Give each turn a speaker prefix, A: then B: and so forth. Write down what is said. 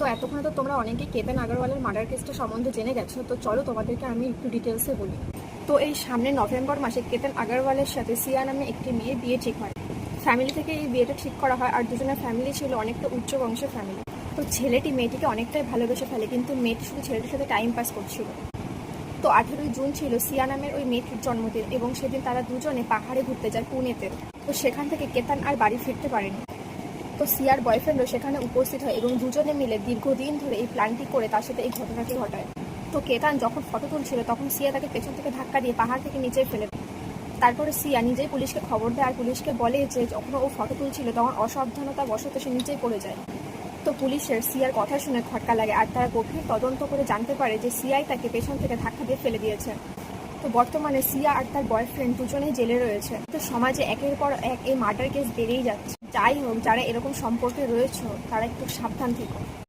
A: তো এতক্ষণে তো তোমরা অনেকেই কেতন আগরওয়ালের মার্ডার কেসটা সম্বন্ধে জেনে গেছো, তো চলো তোমাদেরকে আমি একটু ডিটেলসে বলি। তো এই সামনে নভেম্বর মাসে কেতন আগরওয়ালের সাথে সিয়া নামে একটি মেয়ের বিয়ে ঠিক হয়। ফ্যামিলি থেকে এই বিয়েটা ঠিক করা হয়, আর দুজনের ফ্যামিলি ছিল অনেকটা উচ্চ বংশের ফ্যামিলি। তো ছেলেটি মেয়েটিকে অনেকটাই ভালোবেসে ফেলে, কিন্তু মেয়েটি শুধু ছেলেটির সাথে টাইম পাস করছিল। তো 18ই জুন ছিল সিয়া নামের ওই মেয়েটির জন্মদিন, এবং সেদিন তারা দুজনে পাহাড়ে ঘুরতে যায় পুনেতে। তো সেখান থেকে কেতন আর বাড়ি ফিরতে পারেনি। তো সিয়ার বয়ফ্রেন্ডও সেখানে উপস্থিত হয়, এবং দুজনে মিলে দীর্ঘদিন ধরে এই প্ল্যানটি করে তার সাথে এই ঘটনাটি ঘটায়। তো কেতন যখন ফটো তুলছিল তখন সিয়া তাকে পেছন থেকে ধাক্কা দিয়ে পাহাড় থেকে নিচে ফেলে দেয়। তারপরে সিয়া নিজেই পুলিশকে খবর দেয়, আর পুলিশকে বলে যে যখন ও ফটো তুলছিল তখন অসাবধানতা বশত সে নিচেই পড়ে যায়। তো পুলিশের সিয়ার কথা শুনে খটকা লাগে, আর তারা গভীর তদন্ত করে জানতে পারে যে সিয়াই তাকে পেছন থেকে ধাক্কা দিয়ে ফেলে দিয়েছে। তো বর্তমানে সিয়া আর তার বয়ফ্রেন্ড দুজনেই জেলে রয়েছে। তো সমাজে একের পর এক এই মার্ডার কেস বেড়েই যাচ্ছে। যাই হোক, যারা এরকম সম্পর্কে রয়েছে তারা একটু সাবধান থেকো।